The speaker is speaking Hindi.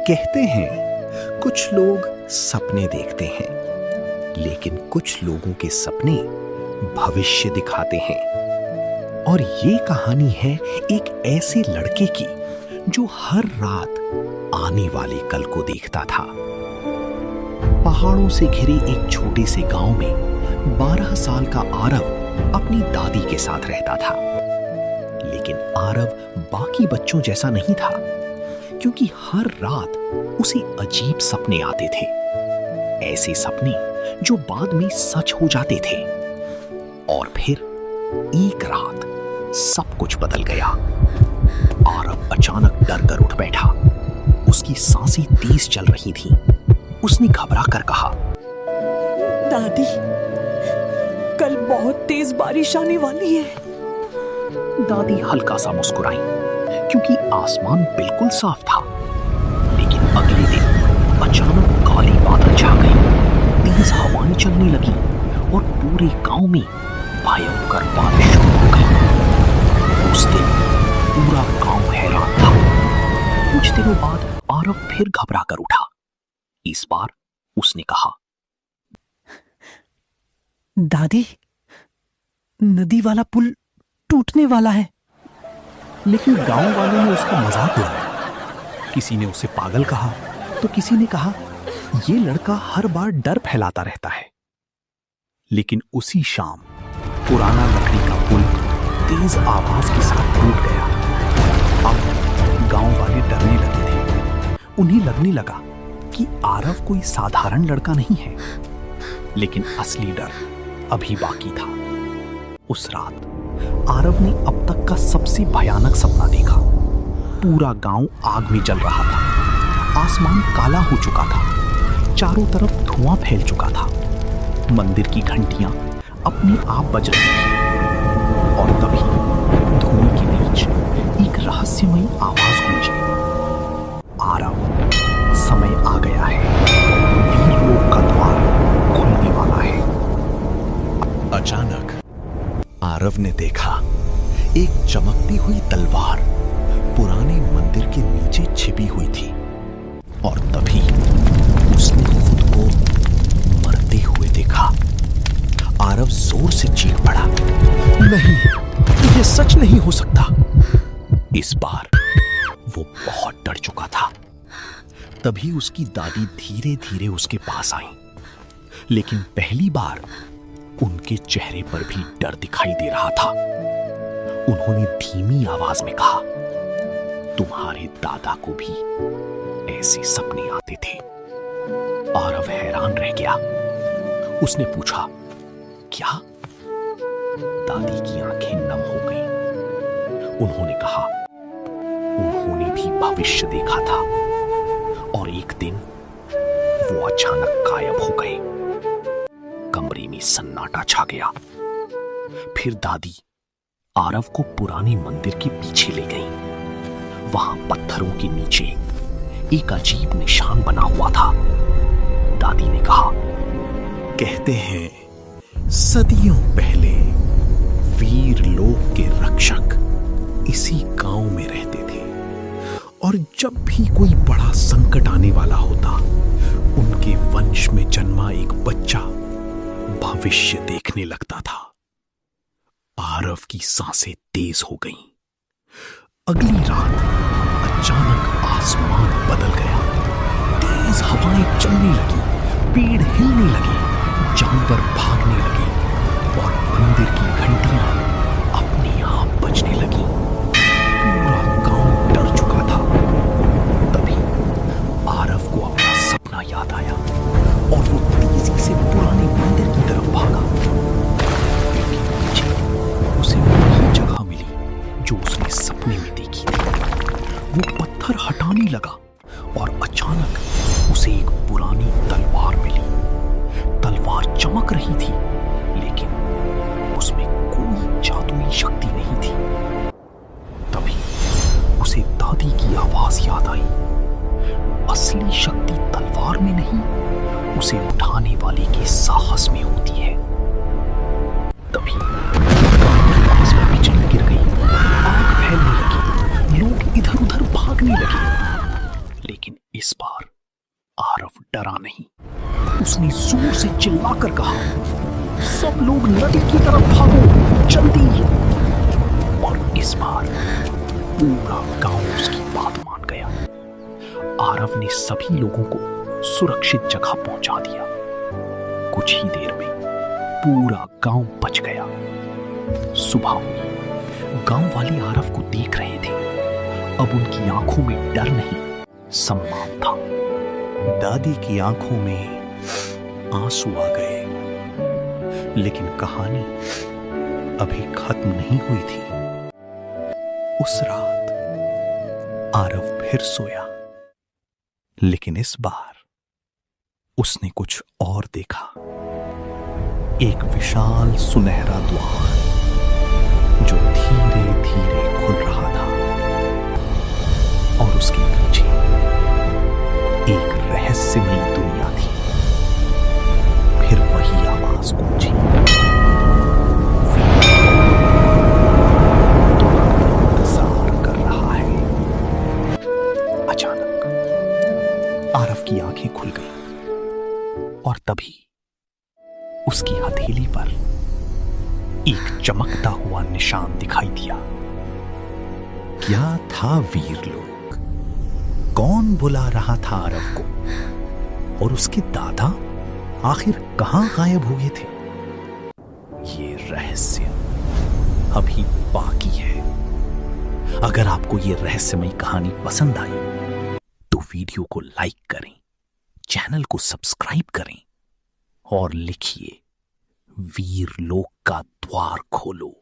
कहते हैं कुछ लोग सपने देखते हैं, लेकिन कुछ लोगों के सपने भविष्य दिखाते हैं। और ये कहानी है एक ऐसे लड़के की जो हर रात आने वाले कल को देखता था। पहाड़ों से घिरे एक छोटे से गांव में 12 साल का आरव अपनी दादी के साथ रहता था। लेकिन आरव बाकी बच्चों जैसा नहीं था, क्योंकि हर रात उसे अजीब सपने आते थे। ऐसे सपने जो बाद में सच हो जाते थे। और फिर एक रात सब कुछ बदल गया। आरव अचानक डर कर उठ बैठा। उसकी सांसें तेज चल रही थीं। उसने घबरा कर कहा, दादी, कल बहुत तेज बारिश आने वाली है। दादी हल्का सा मुस्कुराई, क्योंकि आसमान बिल्कुल साफ था। लेकिन अगले दिन अचानक काली बादल छा गई, तेज हवाएं चलने लगी और पूरे गांव में भयंकर बारिश शुरू हो गई। उस दिन पूरा गांव हैरान था। कुछ दिनों बाद आरव फिर घबरा कर उठा। इस बार उसने कहा, दादी, नदी वाला पुल टूटने वाला है। लेकिन गांव वालों ने उसका मजाक उड़ाया। किसी ने उसे पागल कहा तो किसी ने कहा यह लड़का हर बार डर फैलाता रहता है। लेकिन उसी शाम पुराना लकड़ी का पुल तेज आवाज के साथ टूट गया। अब गांव वाले डरने लगे थे। उन्हें लगने लगा कि आरव कोई साधारण लड़का नहीं है। लेकिन असली डर अभी बाकी था। उस रात आरव ने अब तक का सबसे भयानक सपना देखा। पूरा गांव आग में जल रहा था। आसमान काला हो चुका था। चारों तरफ धुआं फैल चुका था। मंदिर की घंटियां अपने आप बज रही थी। और तभी धुएं के बीच एक रहस्यमयी आवाज गूंजी, आरव, समय आ गया है। वीर लोक का द्वार खुलने वाला है। अचानक आरव ने देखा एक चमकती हुई तलवार पुराने मंदिर के नीचे छिपी हुई थी। और तभी उसने खुद को मरते हुए देखा। आरव जोर से चीख पड़ा, नहीं, यह सच नहीं हो सकता। इस बार वो बहुत डर चुका था। तभी उसकी दादी धीरे धीरे उसके पास आई। लेकिन पहली बार उनके चेहरे पर भी डर दिखाई दे रहा था। उन्होंने धीमी आवाज में कहा, तुम्हारे दादा को भी ऐसे सपने आते थे। आरव हैरान रह गया। उसने पूछा, क्या? दादी की आंखें नम हो गईं। उन्होंने कहा, उन्होंने भी भविष्य देखा था और एक दिन वो अचानक गायब हो गए। कमरे में सन्नाटा छा गया। फिर दादी आरव को पुराने मंदिर के पीछे ले गई। वहां पत्थरों के नीचे एक अजीब निशान बना हुआ था। दादी ने कहा, कहते हैं सदियों पहले वीर लोक के रक्षक इसी गांव में रहते थे। और जब भी कोई बड़ा संकट आने वाला होता, उनके वंश में जन्मा एक बच्चा भविष्य देखने लगता था। आरव की सांसें तेज हो गईं। अगली रात अचानक आसमान बदल गया। तेज हवाएं चलने लगी, पेड़ हिलने लगे, जानवर भागने लगे और मंदिर की घंटियां अपने आप बजने लगी। पूरा गांव डर चुका था। तभी आरव को अपना सपना याद आया और वो तेजी से पुराने मंदिर की तरफ भागा। लेकिन पीछे उसे वही जगह मिली जो उसने सपने में देखी थी। वो पत्थर हटाने लगा और अचानक उसे एक पुरानी तलवार मिली। तलवार चमक रही थी, लेकिन उसमें कोई जादुई शक्ति नहीं थी। तभी उसे दादी की आवाज याद आई, असली शक्ति तलवार में नहीं, उसे उठाने वाले के साहस में होती है। तभी आस में बिजली गिर गई, आग फैलने लगी, लोग इधर उधर भागने लगे। लेकिन इस बार आरव डरा नहीं। उसने जोर से चिल्लाकर कहा, सब लोग नदी की तरफ भागो, जल्दी। और इस बार पूरा गांव उसकी बात मान गया। आरव ने सभी लोगों को सुरक्षित जगह पहुंचा दिया। कुछ ही देर में पूरा गांव बच गया। सुबह हुई। गांव वाले आरव को देख रहे थे। अब उनकी आंखों में डर नहीं, सम्मान था। दादी की आंखों में आंसू आ गए। लेकिन कहानी अभी खत्म नहीं हुई थी। उस रात आरव फिर सोया, लेकिन इस बार उसने कुछ और देखा। एक विशाल सुनहरा द्वार जो धीरे धीरे खुल रहा था, और उसके पीछे एक रहस्यमयी दुनिया थी। फिर वही आवाज गूंजी, तुम्हारा इंतजार कर रहा है। अचानक आरव की आंखें खुल गई, और तभी उसकी हथेली पर एक चमकता हुआ निशान दिखाई दिया। क्या था वीर लोग? कौन बुला रहा था आरव को? और उसके दादा आखिर कहां गायब हो गए थे? ये रहस्य अभी बाकी है। अगर आपको ये रहस्यमयी कहानी पसंद आई तो वीडियो को लाइक करें, चैनल को सब्सक्राइब करें और लिखिए, वीर लोक का द्वार खोलो।